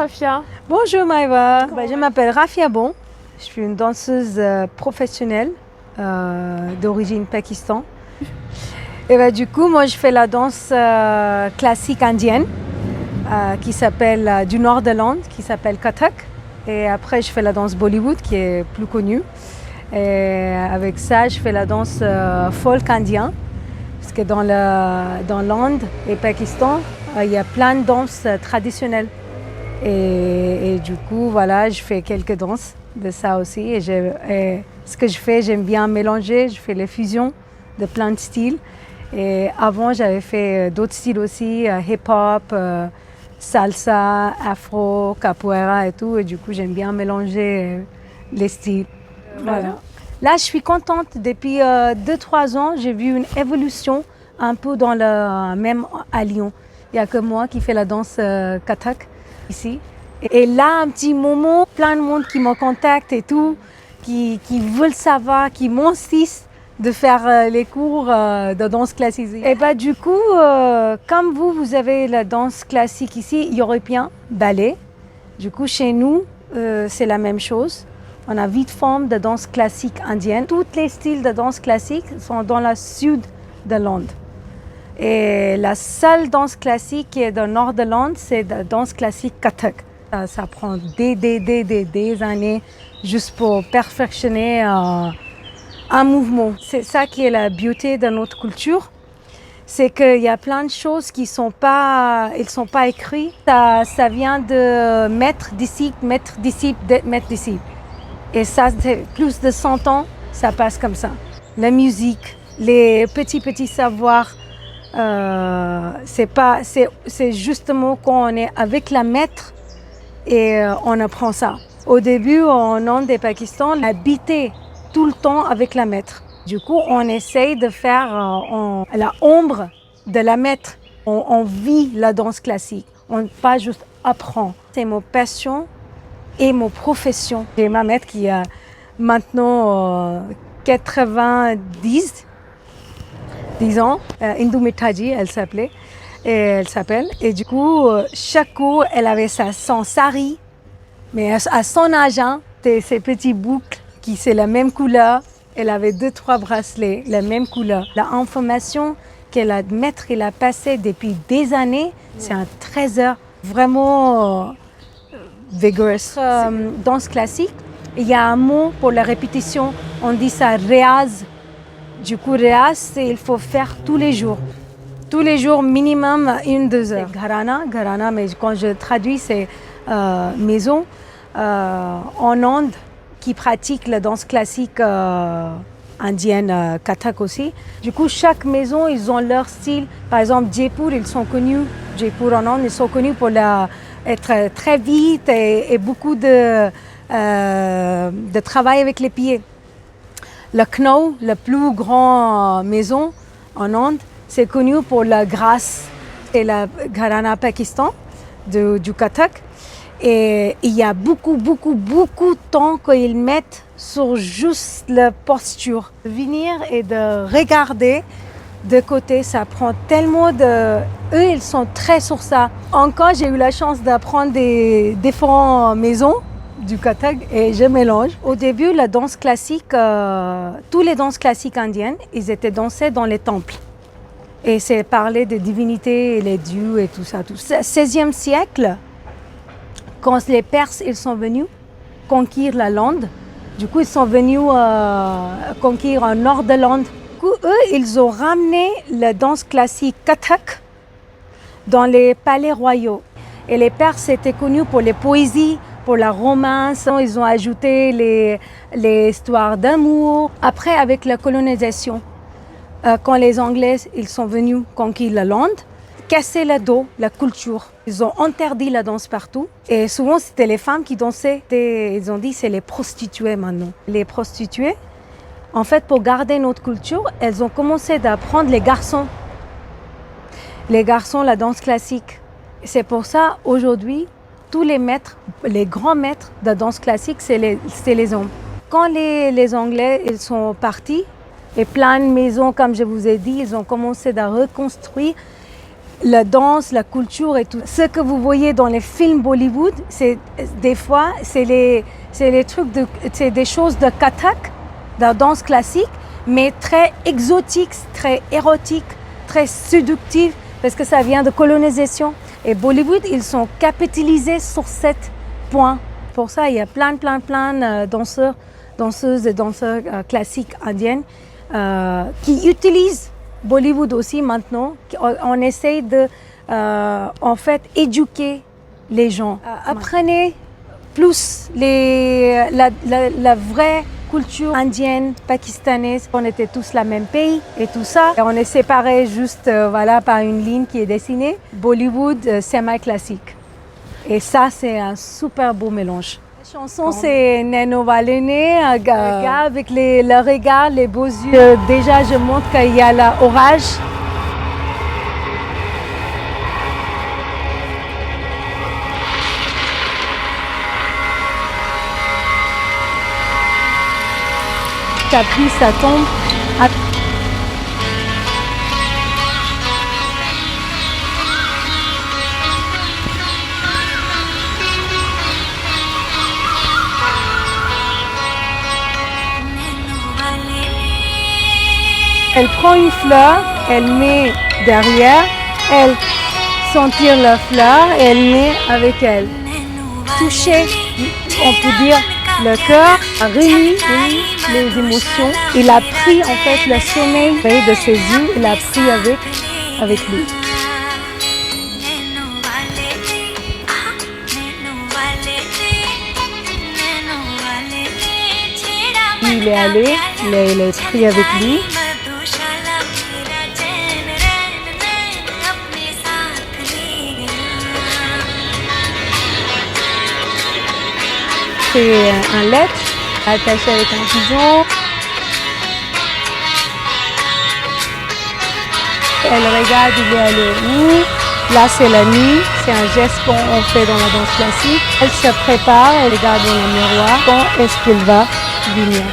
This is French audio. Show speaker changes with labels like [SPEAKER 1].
[SPEAKER 1] Rafia.
[SPEAKER 2] Bonjour Maïva, je m'appelle Rafia Bon, je suis une danseuse professionnelle d'origine Pakistan. Et du coup, moi je fais la danse classique indienne qui s'appelle du nord de l'Inde, qui s'appelle Kathak. Et après je fais la danse Bollywood qui est plus connue. Et avec ça, je fais la danse folk indien. Parce que dans l'Inde et Pakistan, il y a plein de danses traditionnelles. Et du coup, voilà, je fais quelques danses de ça aussi. Et ce que je fais, j'aime bien mélanger. Je fais les fusions de plein de styles. Et avant, j'avais fait d'autres styles aussi, hip-hop, salsa, afro, capoeira et tout. Et du coup, j'aime bien mélanger les styles. Voilà. Là, je suis contente. Depuis 2-3 ans, j'ai vu une évolution un peu dans le même à Lyon. Il n'y a que moi qui fais la danse Kathak ici. Et là, un petit moment, plein de monde qui me contacte et tout, qui veulent savoir, qui m'insistent de faire les cours de danse classique. Et du coup, comme vous avez la danse classique ici, européen, ballet. Du coup, chez nous, c'est la même chose. On a 8 formes de danse classique indienne. Tous les styles de danse classique sont dans le sud de l'Inde. Et la seule danse classique qui est dans le nord de l'Inde, c'est la danse classique Kathak. Ça prend des années juste pour perfectionner un mouvement. C'est ça qui est la beauté de notre culture. C'est qu'il y a plein de choses qui sont pas écrites. Ça vient de maître, disciple, maître, disciple, maître, disciple. Et ça, c'est plus de 100 ans, ça passe comme ça. La musique, les petits savoirs, c'est justement quand on est avec la maître et on apprend ça. Au début, en Inde et Pakistan, on habitait tout le temps avec la maître. Du coup, on essaye de faire la ombre de la maître. On vit la danse classique, on pas juste apprend. C'est mon passion et mon profession. J'ai ma maître qui a maintenant 90 ans, Indou Mithaji, elle s'appelle. Et du coup, chaque cours, elle avait son sari, mais à son âge, ses petits boucles, qui c'est la même couleur. Elle avait 2-3 bracelets, la même couleur. L'information que la maître il a passée depuis des années, c'est un trésor vraiment vigorous. Danse classique, il y a un mot pour la répétition, on dit ça réaz. Du coup, réaz, c'est il faut faire tous les jours. Tous les jours, minimum 1-2 heures. Gharana, mais quand je traduis, c'est maison. En Inde, qui pratique la danse classique indienne, Kathak aussi. Du coup, chaque maison, ils ont leur style. Par exemple, Jaipur, ils sont connus, Jaipur en Inde, ils sont connus pour être très vite et beaucoup de travail avec les pieds. Lucknow, la plus grande maison en Inde, c'est connu pour la grâce et la Gharana Pakistan du Kathak. Et il y a beaucoup de temps qu'ils mettent sur juste la posture. Venir et de regarder de côté, ça prend tellement de... Eux, ils sont très sur ça. Encore, j'ai eu la chance d'apprendre des différentes maisons du Kathak et je mélange. Au début, la danse classique, tous les danses classiques indiennes, ils étaient dansés dans les temples. Et c'est parler des divinités et les dieux et tout ça. 16e siècle, quand les Perses ils sont venus conquérir l'Inde, du coup ils sont venus conquérir le nord de l'Inde. Du coup, eux, ils ont ramené la danse classique Kathak dans les palais royaux. Et les Perses étaient connus pour les poésies, pour la romance. Ils ont ajouté les histoires d'amour. Après, avec la colonisation, quand les Anglais ils sont venus conquérir l'Inde, casser le dos, la culture. Ils ont interdit la danse partout. Et souvent, c'était les femmes qui dansaient. Ils ont dit c'est les prostituées maintenant. Les prostituées, en fait, pour garder notre culture, elles ont commencé d'apprendre les garçons. Les garçons, la danse classique. C'est pour ça, aujourd'hui, tous les maîtres, les grands maîtres de danse classique, c'est les hommes. Quand les Anglais ils sont partis, et plein de maisons, comme je vous ai dit, ils ont commencé à reconstruire. la danse, la culture et tout. Ce que vous voyez dans les films Bollywood, c'est des fois, c'est les trucs c'est des choses de Kathak, de la danse classique, mais très exotique, très érotique, très séductive, parce que ça vient de colonisation. Et Bollywood, ils sont capitalisés sur ce point. Pour ça, il y a plein de danseuses et danseurs classiques indiennes qui utilisent Bollywood aussi maintenant. On essaye de, en fait, éduquer les gens. Apprenez plus la vraie culture indienne, pakistanaise. On était tous le même pays et tout ça. Et on est séparés juste voilà, par une ligne qui est dessinée. Bollywood, semi-classique. Et ça, c'est un super beau mélange. La chanson, c'est Naino Walene, un gars avec le regard, les beaux yeux. Déjà, je montre qu'il y a l'orage. Ça plie, ça tombe. Elle prend une fleur, elle met derrière, elle sentir la fleur et elle met avec elle. Toucher, on peut dire, le cœur, réunit les émotions. Il a pris en fait le sommeil de ses yeux, il a pris avec lui. Il est allé, il a pris avec lui. C'est un lettre attaché avec un pigeon. Elle regarde, il est allé où? Là, c'est la nuit. C'est un geste qu'on fait dans la danse classique. Elle se prépare, elle regarde dans le miroir. Quand est-ce qu'il va venir?